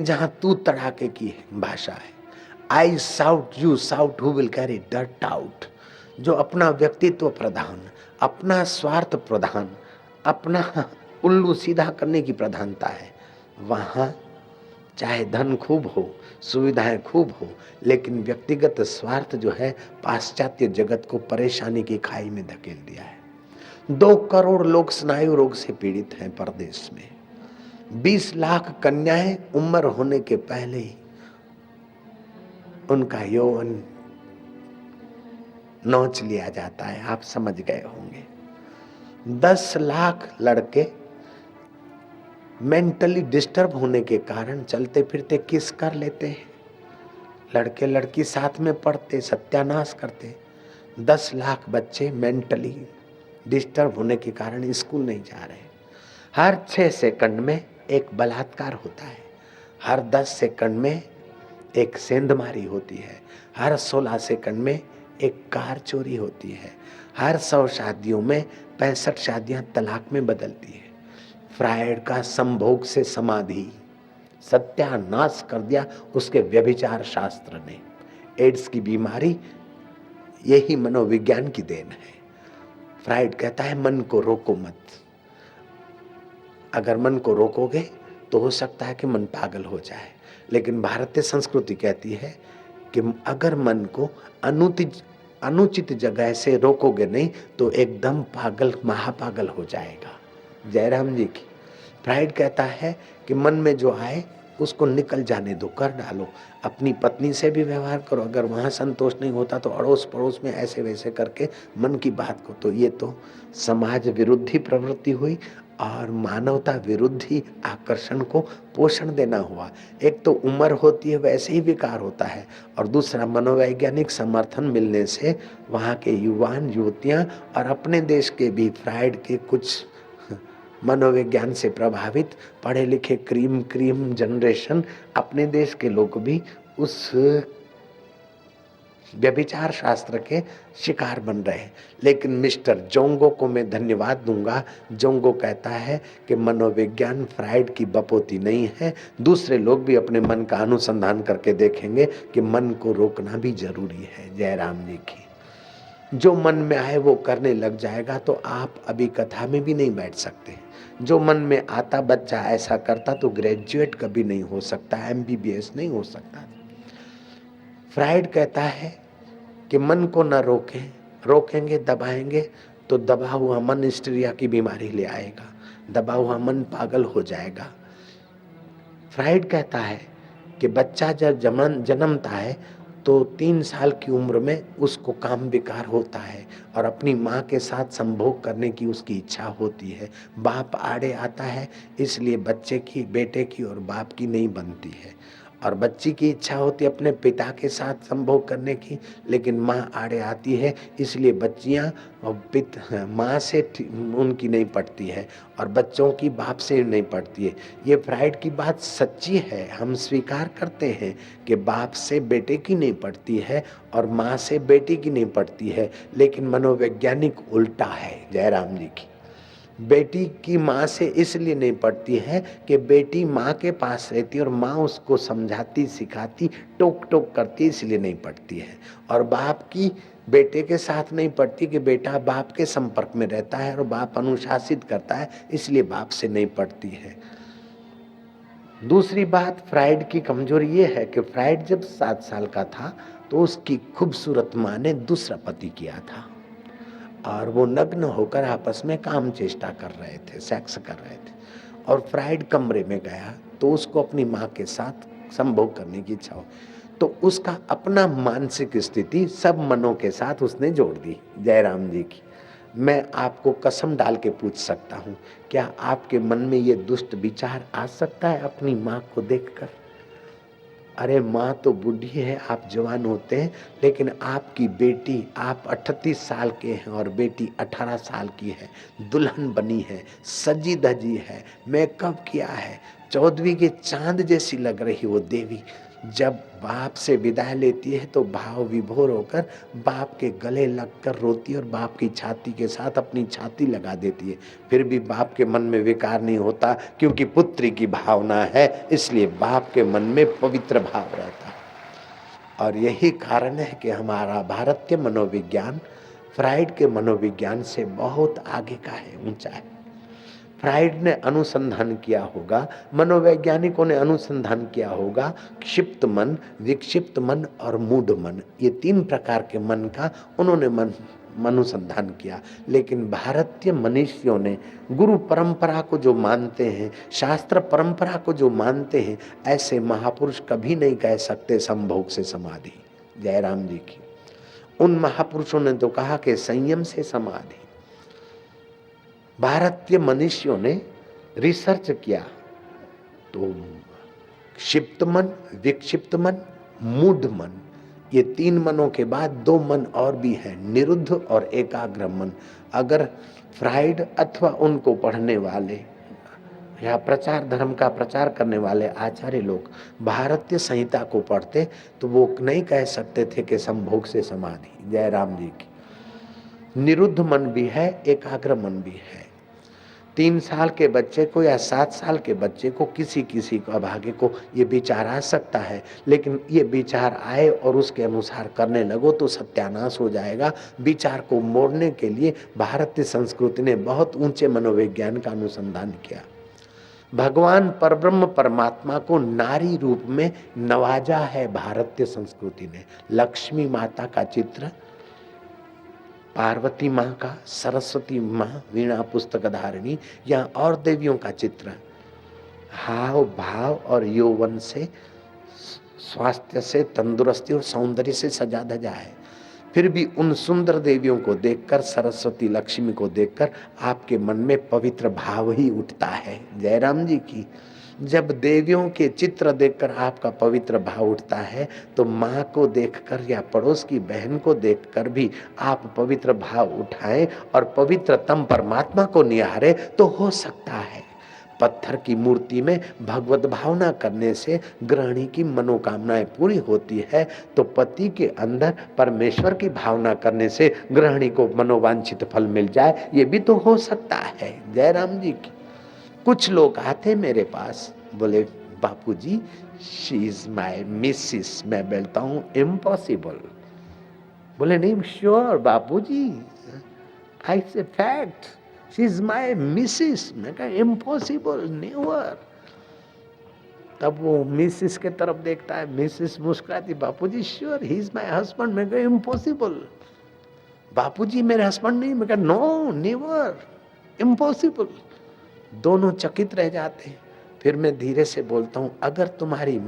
जहां तू तड़ाके की भाषा है। I shout you shout who will carry dirt out. जो अपना व्यक्तित्व प्रधान, अपना स्वार्थ प्रधान, अपना उल्लू सीधा करने की प्रधानता है, वहां चाहे धन खूब हो, सुविधाएं खूब हो, लेकिन व्यक्तिगत स्वार्थ जो है पाश्चात्य जगत को परेशानी की खाई में धकेल दिया है। 2 करोड़ लोग स्नायु रोग से पीड़ित हैं परदेश में। 20 लाख कन्याएं उम्र होने के पहले ही उनका यौवन नोच लिया जाता है। आप समझ गए होंगे। 10 लाख लड़के मेंटली डिस्टर्ब होने के कारण चलते फिरते किस कर लेते हैं। लड़के लड़की साथ में पढ़ते सत्यानाश करते। 10 लाख बच्चे मेंटली डिस्टर्ब होने के कारण स्कूल नहीं जा रहे। हर 6 सेकंड में एक बलात्कार होता है। हर 10 सेकंड में एक सेंधमारी होती है। हर 16 सेकंड में एक कार चोरी होती है। हर 100 शादियों में 65 शादियां तलाक में बदलती है। फ्रायड का संभोग से समाधि सत्यानाश कर दिया उसके व्यभिचार शास्त्र ने। एड्स की बीमारी यही मनोविज्ञान की देन है। फ्रायड कहता है मन को रोको मत। अगर मन को रोकोगे तो हो सकता है कि मन पागल हो जाए, लेकिन भारतीय संस्कृति कहती है कि अगर मन को अनुचित जगह से रोकोगे नहीं तो एकदम पागल महापागल हो जाएगा। जयराम जी की। फ्रायड कहता है कि मन में जो आए उसको निकल जाने दो, कर डालो। अपनी पत्नी से भी व्यवहार करो, अगर वहां संतोष नहीं होता तो अड़ोस पड़ोस में ऐसे वैसे करके मन की बात को। तो ये तो समाज विरुद्धी प्रवृत्ति हुई और मानवता विरुद्धी आकर्षण को पोषण देना हुआ। एक तो उम्र होती है वैसे ही विकार होता है, और दूसरा मनोवैज्ञानिक समर्थन मिलने से वहाँ के युवान युवतियाँ और अपने देश के भी फ्रायड के कुछ मनोविज्ञान से प्रभावित पढ़े लिखे क्रीम जनरेशन अपने देश के लोग भी उस व्यभिचार शास्त्र के शिकार बन रहे हैं। लेकिन मिस्टर जोंगो को मैं धन्यवाद दूंगा। जोंगो कहता है कि मनोविज्ञान फ्रायड की बपोती नहीं है। दूसरे लोग भी अपने मन का अनुसंधान करके देखेंगे कि मन को रोकना भी जरूरी है। जयराम जी की। जो मन में आए वो करने लग जाएगा तो आप अभी कथा में भी नहीं बैठ सकते। जो मन में आता बच्चा ऐसा करता तो ग्रेजुएट कभी नहीं हो सकता, MBBS नहीं हो सकता। फ्रायड कहता है कि मन को न रोकें, रोकेंगे दबाएंगे तो दबा हुआ मन हिस्टीरिया की बीमारी ले आएगा, दबा हुआ मन पागल हो जाएगा। फ्रायड कहता है कि बच्चा जब जन्मता है तो 3 साल की उम्र में उसको काम विकार होता है और अपनी माँ के साथ संभोग करने की उसकी इच्छा होती है। बाप आड़े आता है, इसलिए बच्चे की, बेटे की और बाप की नहीं बनती है। और बच्ची की इच्छा होती है अपने पिता के साथ संभोग करने की, लेकिन माँ आड़े आती है, इसलिए बच्चियाँ माँ से उनकी नहीं पड़ती है और बच्चों की बाप से नहीं पड़ती है। ये फ्रायड की बात सच्ची है, हम स्वीकार करते हैं कि बाप से बेटे की नहीं पड़ती है और माँ से बेटी की नहीं पड़ती है, लेकिन मनोवैज्ञानिक उल्टा है। जयराम जी की। बेटी की माँ से इसलिए नहीं पड़ती है कि बेटी माँ के पास रहती है और माँ उसको समझाती सिखाती टोक टोक करती, इसलिए नहीं पड़ती है। और बाप की बेटे के साथ नहीं पड़ती कि बेटा बाप के संपर्क में रहता है और बाप अनुशासित करता है, इसलिए बाप से नहीं पड़ती है। दूसरी बात, फ्रायड की कमजोरी ये है कि फ्रायड जब 7 साल का था तो उसकी खूबसूरत माँ ने दूसरा पति किया था और वो नग्न होकर आपस में काम चेष्टा कर रहे थे, सेक्स कर रहे थे। और फ्रायड कमरे में गया तो उसको अपनी माँ के साथ संभोग करने की इच्छा हो, तो उसका अपना मानसिक स्थिति सब मनों के साथ उसने जोड़ दी। जयराम जी की। मैं आपको कसम डाल के पूछ सकता हूँ, क्या आपके मन में ये दुष्ट विचार आ सकता है अपनी माँ को देखकर? अरे माँ तो बूढ़ी है, आप जवान होते हैं, लेकिन आपकी बेटी, आप 38 साल के हैं और बेटी 18 साल की है, दुल्हन बनी है, सजी धजी है, मेकअप किया है, 14वीं के चांद जैसी लग रही वो देवी, जब बाप से विदाई लेती है तो भाव विभोर होकर बाप के गले लगकर रोती है और बाप की छाती के साथ अपनी छाती लगा देती है। फिर भी बाप के मन में विकार नहीं होता, क्योंकि पुत्री की भावना है, इसलिए बाप के मन में पवित्र भाव रहता है। और यही कारण है कि हमारा भारतीय मनोविज्ञान फ्राइड के मनोविज्ञान से बहुत आगे का है, ऊंचा है। फ्राइड ने अनुसंधान किया होगा, मनोवैज्ञानिकों ने अनुसंधान किया होगा, क्षिप्त मन, विक्षिप्त मन और मूढ़ मन, ये 3 प्रकार के मन का उन्होंने अनुसंधान किया। लेकिन भारतीय मनीषियों ने गुरु परंपरा को जो मानते हैं, शास्त्र परंपरा को जो मानते हैं, ऐसे महापुरुष कभी नहीं कह सकते संभोग से समाधि। जयराम जी की उन महापुरुषों ने तो कहा कि संयम से समाधि। भारतीय मनुष्यों ने रिसर्च किया तो क्षिप्त मन, विक्षिप्त मन, मूढ़ मन, ये 3 मनों के बाद 2 मन और भी है, निरुद्ध और एकाग्र मन। अगर फ्राइड अथवा उनको पढ़ने वाले या प्रचार धर्म का प्रचार करने वाले आचार्य लोग भारतीय संहिता को पढ़ते तो वो नहीं कह सकते थे कि संभोग से समाधि। जयराम जी की निरुद्ध मन भी है, एकाग्र मन भी है। 3 साल के बच्चे को या 7 साल के बच्चे को किसी को अभागे को ये विचार आ सकता है, लेकिन ये विचार आए और उसके अनुसार करने लगो तो सत्यानाश हो जाएगा। विचार को मोड़ने के लिए भारतीय संस्कृति ने बहुत ऊंचे मनोविज्ञान का अनुसंधान किया। भगवान परब्रह्म परमात्मा को नारी रूप में नवाजा है भारतीय संस्कृति ने। लक्ष्मी माता का चित्र, पार्वती माँ का, सरस्वती माँ वीणा पुस्तक धारिणी, या और देवियों का चित्र हाव भाव और यौवन से, स्वास्थ्य से, तंदुरुस्ती और सौंदर्य से सजा धजा है। फिर भी उन सुंदर देवियों को देखकर, सरस्वती लक्ष्मी को देखकर आपके मन में पवित्र भाव ही उठता है। जयराम जी की जब देवियों के चित्र देखकर आपका पवित्र भाव उठता है तो माँ को देखकर या पड़ोस की बहन को देखकर भी आप पवित्र भाव उठाएं और पवित्रतम परमात्मा को निहारे तो हो सकता है। पत्थर की मूर्ति में भगवत भावना करने से गृहिणी की मनोकामनाएं पूरी होती है, तो पति के अंदर परमेश्वर की भावना करने से गृहिणी को मनोवांछित फल मिल जाए, ये भी तो हो सकता है। जयराम जी की कुछ लोग आते मेरे पास, बोले बापूजी शी इज माय मिसिस। मैं बोलता हूँ इम्पॉसिबल। बोले नहीं श्योर बापूजी, आई से fact she is my Mrs. मैं कहा इम्पॉसिबल, नेवर। तब वो मिसिस के तरफ देखता है, मिसिस मुस्कुराती, Bapuji sure he is my husband. मैं कहा इम्पॉसिबल। बापूजी मेरे हस्बैंड नहीं। मैं कहा नो नेवर, इम्पॉसिबल। दोनों चकित रह जाते हैं। फिर मैं धीरे से बोलता हूँ अगर तुम्हारी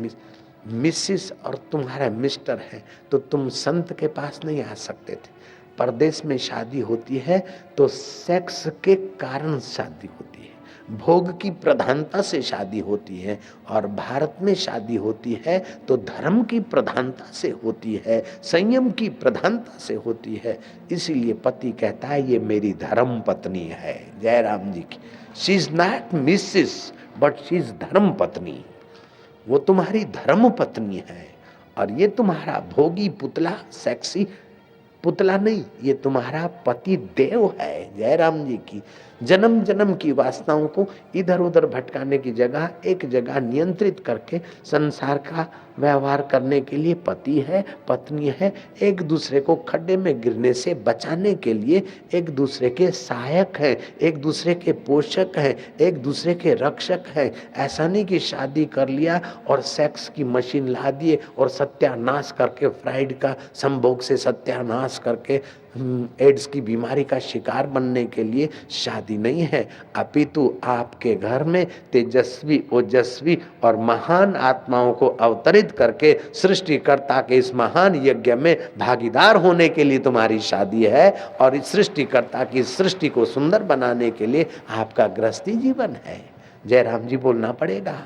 मिसिस और तुम्हारा मिस्टर है तो तुम संत के पास नहीं आ सकते थे। परदेश में शादी होती है तो सेक्स के कारण शादी होती है, भोग की प्रधानता से शादी होती है, और भारत में शादी होती है तो धर्म की प्रधानता से होती है, संयम की प्रधानता से होती है। इसीलिए पति कहता है ये मेरी धर्म पत्नी है। जयराम जी की she is not Mrs but she is धर्म पत्नी। वो तुम्हारी धर्म पत्नी है और ये तुम्हारा भोगी पुतला, सेक्सी पुतला नहीं, ये तुम्हारा पति देव है। जयराम जी की जन्म जन्म की वासनाओं को इधर उधर भटकाने की जगह एक जगह नियंत्रित करके संसार का व्यवहार करने के लिए पति है, पत्नी है। एक दूसरे को खड्डे में गिरने से बचाने के लिए एक दूसरे के सहायक हैं, एक दूसरे के पोषक हैं, एक दूसरे के रक्षक हैं। ऐसा नहीं कि शादी कर लिया और सेक्स की मशीन ला दिए और सत्यानाश करके, फ्राइड का संभोग से सत्यानाश करके एड्स की बीमारी का शिकार बनने के लिए शादी नहीं है, अपितु आपके घर में तेजस्वी, ओजस्वी और महान आत्माओं को अवतरित करके सृष्टिकर्ता के इस महान यज्ञ में भागीदार होने के लिए तुम्हारी शादी है, और इस सृष्टिकर्ता की सृष्टि को सुंदर बनाने के लिए आपका गृहस्थी जीवन है। जयराम जी बोलना पड़ेगा।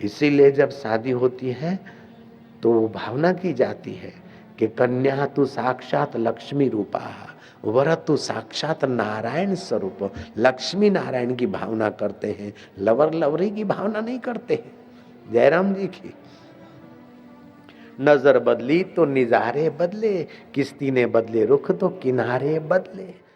इसीलिए जब शादी होती है तो भावना की जाती है कि कन्या तु साक्षात लक्ष्मी रूपा, वर तु साक्षात नारायण स्वरूप। लक्ष्मी नारायण की भावना करते हैं, लवर लवरी की भावना नहीं करते हैं। जयराम जी की नजर बदली तो निजारे बदले, किश्ती ने बदले रुख तो किनारे बदले।